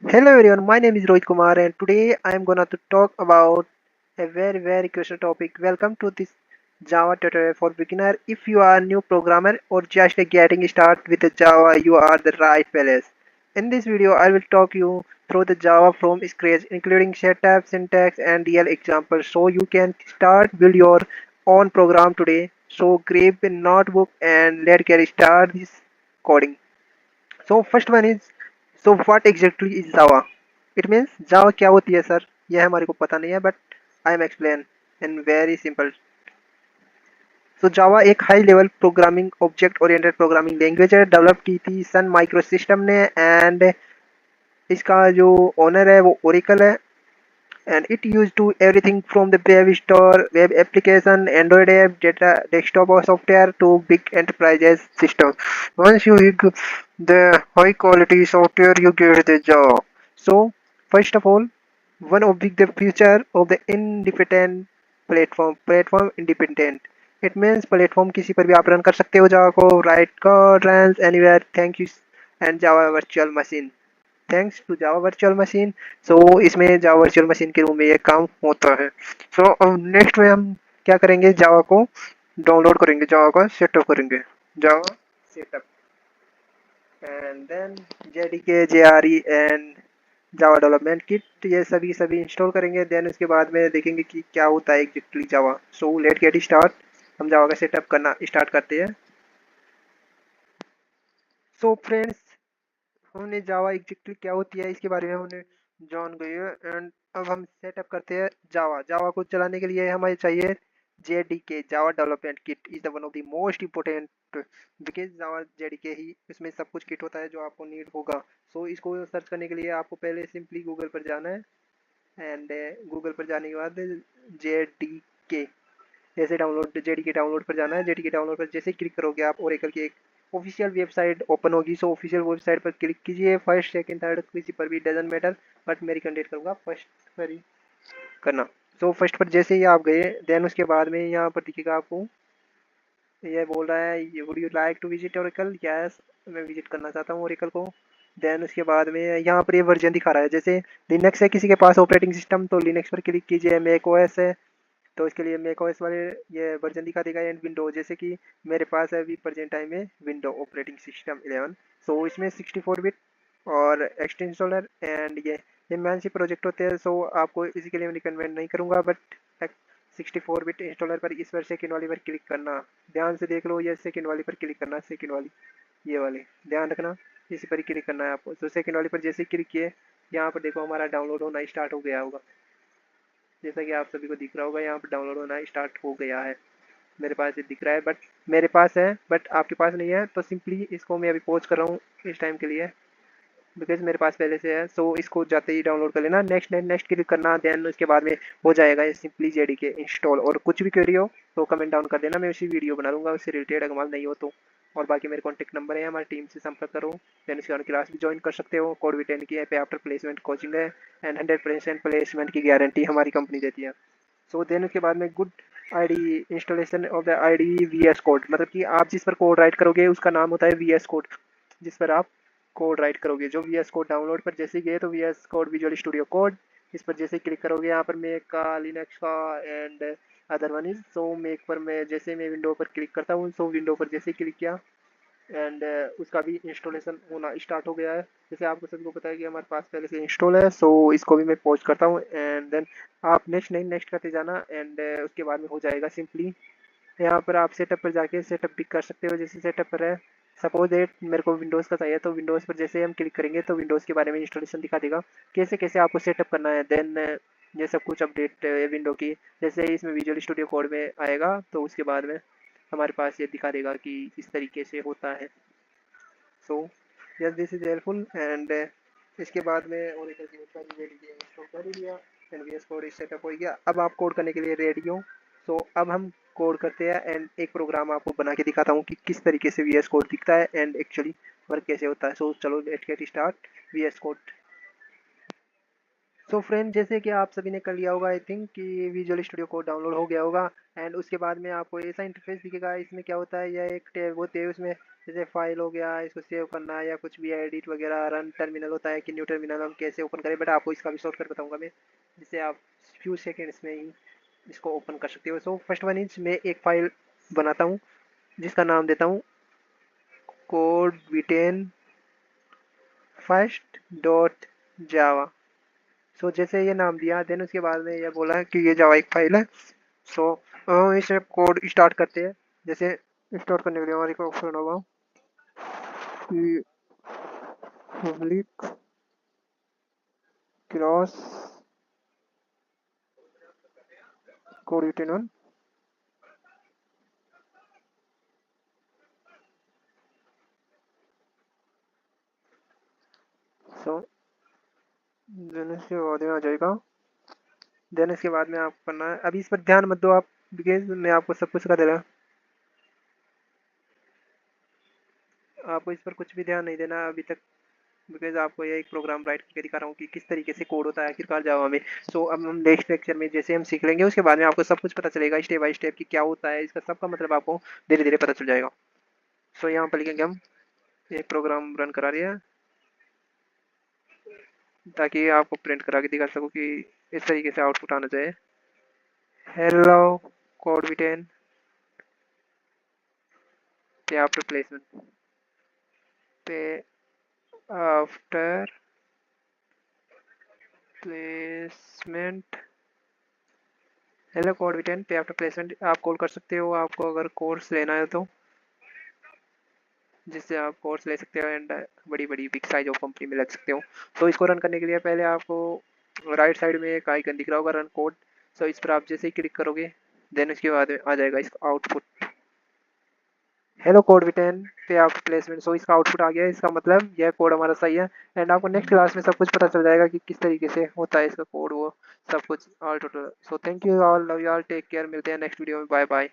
Hello everyone, my name is Rohit Kumar and today I am gonna to talk about a very crucial topic. Welcome to this Java tutorial for beginner. If you are a new programmer or just getting started with the Java, you are the right place. In this video, I will talk you through the Java from scratch, including setup, syntax, and real examples, so you can start build your own program today. So grab a notebook and let's get started this coding. So first one is, so what exactly is Java? It means Java क्या होती है sir? यह हमारे को पता नहीं है, but I am explain in very simple. So Java एक high level programming object oriented programming language है, डेवलप की थी सन माइक्रो सिस्टम ने एंड इसका जो ओनर है वो ओरेकल है and it used to everything from the web store, web application, Android app, data, desktop or software to big enterprises system. Once you hit the high quality software, you get the job. So first of all, one of the future of the independent platform independent. It means platform किसी पर भी आप run कर सकते हो जावा को, write code runs anywhere. Thank you and Java virtual machine. Thanks to Java virtual machine. So इसमें Java virtual machine के रूम में ये काम होता है। सो अब नेक्स्ट में हम क्या करेंगे, जावा को डाउनलोड करेंगे, जावा का सेटअप करेंगे, Java setup and then JDK JRE and Java development kit, ये सभी सभी इंस्टॉल करेंगे। देन उसके बाद में देखेंगे कि क्या होता है exactly Java. So let get start. हम जावा का सेटअप करना स्टार्ट करते हैं। सो फ्रेंड्स, हमने जावा एग्जैक्टली क्या होती है इसके बारे में हमने जान गए हैं एंड अब हम सेटअप करते हैं जावा। जावा को चलाने के लिए हमें चाहिए JDK, Java development kit is the one of the most important, because Java JDK ही इसमें सब कुछ किट होता है जो आपको नीड होगा। सो इसको सर्च करने के लिए आपको पहले सिंपली गूगल पर जाना है एंड गूगल पर जाने के बाद जेडीके जैसे डाउनलोड, जेडीके डाउनलोड पर जाना है। जेडीके डाउनलोड पर जैसे क्लिक करोगे आप ओरेकल की एक ऑफिशियल वेबसाइट ओपन होगी। सो ऑफिशियल वेबसाइट पर क्लिक कीजिए, फर्स्ट सेकंड थर्ड किसी पर भी डजंट मैटर, बट मैं रिकमेंडेड करूँगा फर्स्ट पर ही करना। सो फर्स्ट पर जैसे ही आप गए देन उसके बाद में यहाँ पर दिखेगा आपको, ये बोल रहा है would you like to visit Oracle, yes मैं विजिट करना चाहता हूँ ओरेकल को। देन उसके बाद में यहाँ पर ये वर्जन दिखा रहा है, जैसे लिनक्स है किसी के पास ऑपरेटिंग सिस्टम तो लिनक्स पर क्लिक कीजिए, मैक ओएस है तो इसके लिए मैक ओएस वाले ये वर्जन दिखा देगा एंड विंडो, जैसे कि मेरे पास है अभी प्रेजेंट टाइम में विंडो ऑपरेटिंग सिस्टम 11। सो इसमें 64 बिट और एक्स्ट्रा इंस्टॉलर एंड ये मैन से प्रोजेक्ट होते हैं। सो आपको इसी के लिए मैं रिकमेंड नहीं करूँगा, बट 64 बिट इंस्टॉलर पर इस पर सेकेंड वाली पर क्लिक करना, ध्यान से देख लो, ये सेकेंड वाली पर क्लिक करना, सेकेंड वाली ये वाली ध्यान रखना, इसी पर ही क्लिक करना है आपको। तो सेकेंड वाली पर जैसे क्लिक किए यहाँ पर देखो हमारा डाउनलोड होना स्टार्ट हो गया होगा, जैसा कि आप सभी को दिख रहा होगा यहाँ पर डाउनलोड होना स्टार्ट हो गया है। मेरे पास ये दिख रहा है, बट मेरे पास है बट आपके पास नहीं है, तो सिंपली इसको मैं अभी पॉज कर रहा हूँ इस टाइम के लिए, बिकॉज मेरे पास पहले से है। सो इसको जाते ही डाउनलोड कर लेना, नेक्स्ट नेक्स्ट नेक्स्ट क्लिक करना, देन उसके बाद में हो जाएगा ये सिंपली जेडीके इंस्टॉल। और कुछ भी क्वेरी हो तो कमेंट डाउन कर देना, मैं उसी वीडियो बना दूंगा उससे रिलेटेड अगर नहीं हो तो। और बाकी मेरे कॉन्टैक्ट नंबर है, हमारी टीम से संपर्क करो। देन उसके बाद क्लास भी ज्वाइन कर सकते हो, कोड भी 10 की है पे आफ्टर प्लेसमेंट कोचिंग है एंड 100% प्लेसमेंट की गारंटी हमारी कंपनी देती है। सो देन उसके बाद में good ID installation of the ID VS code, मतलब कि आप जिस पर कोड राइट करोगे उसका नाम होता है वीएस कोड, जिस पर आप कोड राइट करोगे। जो वीएस कोड डाउनलोड पर जैसे गए तो VS code visual studio code, इस पर जैसे क्लिक करोगे यहाँ पर मेक का, लिनक्स का and other one is. So make पर मैं जैसे मैं विंडो पर क्लिक करता हूँ, सो विंडो पर जैसे क्लिक किया एंड उसका भी इंस्टॉलेशन होना स्टार्ट हो गया है, जैसे आपको सभी को पता है कि हमारे पास पहले से इंस्टॉल है। सो इसको भी मैं पोस्ट करता हूँ एंड देन आप नेक्स्ट नहीं नेक्स्ट करते जाना एंड उसके बाद में हो जाएगा सिंपली। यहाँ पर आप सेटअप पर जाके सेटअप भी कर सकते हो, जैसे सेटअप पर है सपोज दैट मेरे को विंडोज़ का चाहिए, तो विंडोज़ पर जैसे हम क्लिक करेंगे तो विंडोज़ के बारे में इंस्टॉलेशन दिखा देगा, कैसे कैसे आपको सेटअप करना है। देन ये सब कुछ अपडेट विंडो की जैसे ही इसमें विजुअल स्टूडियो कोड में आएगा तो उसके बाद में हमारे पास ये दिखा देगा कि इस तरीके से होता है। So yes this is helpful and इसके बाद में ओरेकल की वेबसाइट जेडीके इंस्टॉल कर ही लिया एंड वीएस कोड सेटअप हो गया। अब आप कोड करने के लिए रेडी हो। सो अब हम कोड करते हैं एंड एक प्रोग्राम आपको बना के दिखाता हूँ कि किस तरीके से वीएस कोड दिखता है एंड एक्चुअली वर्क कैसे होता है। सो चलो let's get start VS code. So friend, जैसे कि आप सभी ने कर लिया होगा आई थिंक कि विजुअल स्टूडियो कोड डाउनलोड हो गया होगा एंड उसके बाद में आपको ऐसा इंटरफेस दिखेगा। इसमें क्या होता है, यह एक टैब होते हैं, उसमें जैसे फाइल हो गया, इसको सेव करना है या कुछ भी एडिट वगैरह, रन टर्मिनल होता है कि न्यू टर्मिनल हम कैसे ओपन करें, बट आपको इसका भी शॉर्टकट बताऊंगा मैं, जिससे आप फ्यू सेकेंड्स में ही इसको ओपन कर सकते हो। सो फर्स्ट वन इज, मैं एक फाइल बनाता हूँ जिसका नाम देता हूँ कोड विटेन फर्स्ट डॉट जावा। सो जैसे ये नाम दिया, देन उसके बाद में ये बोला कि ये जावा एक फाइल है। सो इसे कोड स्टार्ट करते हैं। जैसे स्टार्ट करने के लिए हमारे को ऑप्शन होगा कि public cross code return on. So then इसके बाद में आ जाएगा, देन इसके बाद में आपको करना है, अभी इस पर ध्यान मत दो आप, बिकॉज मैं आपको सब कुछ कर दे रहा, आपको इस पर कुछ भी ध्यान नहीं देना अभी तक, बिकॉज आपको ये एक प्रोग्राम राइट करके दिखा रहा हूँ कि किस तरीके से कोड होता है आखिरकार जावा में। सो अब हम नेक्स्ट लेक्चर में जैसे हम सीख लेंगे, उसके बाद में आपको सब कुछ पता चलेगा स्टेप बाय स्टेप कि क्या होता है, इसका सबका मतलब आपको धीरे धीरे पता चल जाएगा। सो यहाँ पर लिखेंगे हम, एक प्रोग्राम रन करा रही है ताकि आपको प्रिंट करा के दिखा सकूँ कि इस तरीके से आउटपुट आना चाहिए। हेलो कोड विटेन पे आफ्टर प्लेसमेंट, पे आफ्टर प्लेसमेंट, हेलो कोड विटेन पे आफ्टर प्लेसमेंट आप कॉल कर सकते हो आपको अगर कोर्स लेना है तो, जिससे आप कोर्स ले सकते हो एंड बड़ी बड़ी बिग साइज ऑफ कंपनी में लग सकते हो। तो इसको रन करने के लिए पहले आपको राइट साइड में एक आइकन दिख रहा होगा रन कोड। सो इस पर आप जैसे ही क्लिक करोगे, देन उसके बाद आ जाएगा इसका आउटपुट, हेलो कोड विटेन पे आफ्टर प्लेसमेंट। सो इसका आउटपुट आ गया है, इसका मतलब यह कोड हमारा सही है। एंड आपको नेक्स्ट क्लास में सब कुछ पता चल जाएगा कि किस तरीके से होता है इसका कोड, वो सब कुछ all total. So thank you all, love you all, take care, मिलते हैं नेक्स्ट वीडियो में, बाय बाय।